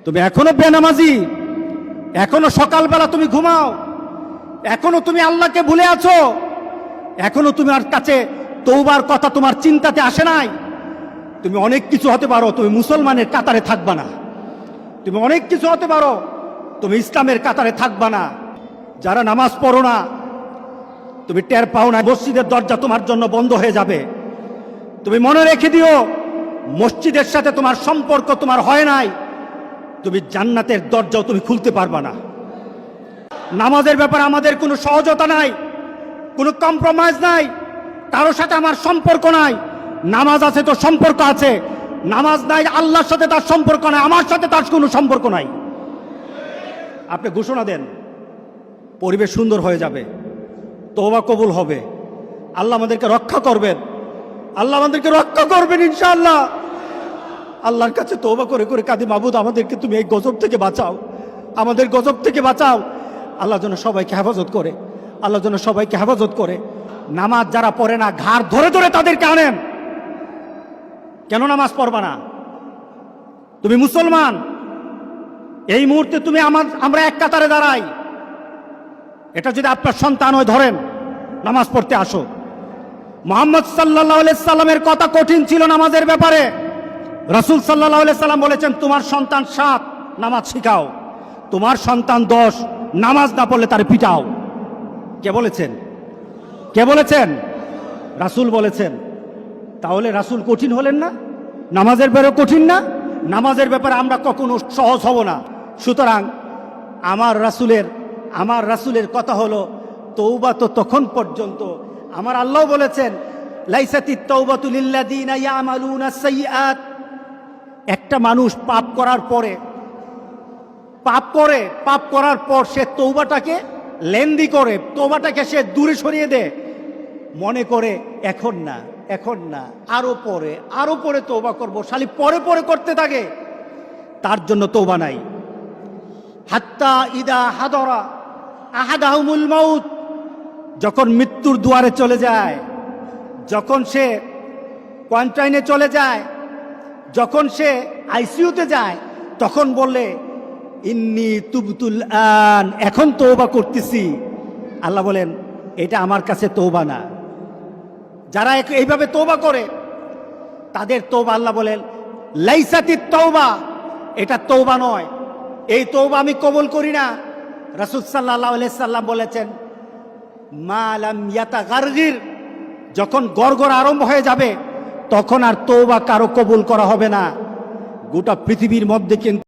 তুমি এখনো বেনামাজি, এখনো সকালবেলা তুমি ঘুমাও, এখনো তুমি আল্লাহকে ভুলে আছো, এখনো তোমার কাছে তওবার কথা তোমার চিন্তাতে আসে নাই। তুমি অনেক কিছু হতে পারো, তুমি মুসলমানের কাতারে থাকবা না। তুমি অনেক কিছু হতে পারো, তুমি ইসলামের কাতারে থাকবা না। যারা নামাজ পড়ো না, তুমি টের পাও না, মসজিদের দরজা তোমার জন্য বন্ধ হয়ে যাবে। তুমি মনে রেখে দিও, মসজিদের সাথে তোমার সম্পর্ক তোমার হয় নাই, তুমি জান্নাতের দরজাও তুমি খুলতে পারবা না। নামাজের ব্যাপারে আমাদের কোনো সহজতা নাই, কোনো কম্প্রোমাইজ নাই, কারোর সাথে আমার সম্পর্ক নাই। নামাজ আছে তো সম্পর্ক আছে, নামাজ নাই আল্লাহর সাথে তার সম্পর্ক নাই, আমার সাথে তার কোনো সম্পর্ক নাই। আপনি ঘোষণা দেন, পরিবেশ সুন্দর হয়ে যাবে, তওবা কবুল হবে, আল্লাহ আমাদেরকে রক্ষা করবেন, আল্লাহ আমাদেরকে রক্ষা করবেন ইনশাআল্লাহ। আল্লাহর কাছে তওবা করে করে কাঁদি, মাবুদ আমাদেরকে তুমি এই গজব থেকে বাঁচাও, আমাদের গজব থেকে বাঁচাও। আল্লাহ যেন সবাইকে হেফাজত করে, আল্লাহ যেন সবাইকে হেফাজত করে। নামাজ যারা পড়ে না, ঘাড় ধরে ধরে তাদেরকে আনেন। কেন নামাজ পড়বা না? তুমি মুসলমান, এই মুহূর্তে তুমি আমরা এক কাতারে দাঁড়াই। এটা যদি আপনার সন্তান হয়, ধরেন নামাজ পড়তে আসো। মুহাম্মদ সাল্লাল্লাহু আলাইহি সাল্লামের কথা কঠিন ছিল নামাজের ব্যাপারে। রাসূল সাল্লাল্লাহু আলাইহি সাল্লাম বলেছেন, তোমার সন্তান 7 নামাজ শিখাও, তোমার সন্তান 10 নামাজ না পড়লে তারে পিটাও। কে বলেছেন? কে বলেছেন? রাসূল বলেছেন। তাহলে রাসূল কঠিন হলেন না? নামাজের ব্যাপারে কঠিন না? নামাজের ব্যাপারে আমরা কখনো সহজ হব না। সুতরাং আমার রাসূলের কথা হলো, তওবা তো তখন পর্যন্ত। আমার আল্লাহ বলেছেন, লাইসাতিত তাওবাতু লিল্লাযিনা ইয়ামালুনা সাইয়্যাত। একটা মানুষ পাপ করার পর সে তওবাটাকে লেন্দি করে, তওবাটাকে সে দূরে সরিয়ে দেয়, মনে করে এখন না আরো পরে তওবা করব, শালি পরে করতে থাকে, তার জন্য তওবা নাই। হাত্তা ইদা হাদরা আহাদাহুমুল মাউত, যখন মৃত্যুর দুয়ারে চলে যায়, যখন সে কোয়ারেন্টাইনে চলে যায়, যখন সে আইসিইউতে যায়, তখন বললে ইন্নী তুবতুল আন, এখন তওবা করতেছি। আল্লাহ বলেন, এটা আমার কাছে তওবা না। যারা এইভাবে তওবা করে তাদের তওবা, আল্লাহ বলেন লাইসাতিত তাওবা, এটা তওবা নয়, এই তওবা আমি কবুল করি না। রাসূল সাল্লাল্লাহু আলাইহি সাল্লাম বলেছেন, মা লাম ইয়াতাগারগির, যখন গড়গড় আরম্ভ হয়ে যাবে তখন আর তওবা কারো কবুল করা হবে না। গোটা পৃথিবীর মধ্যে কিন্তু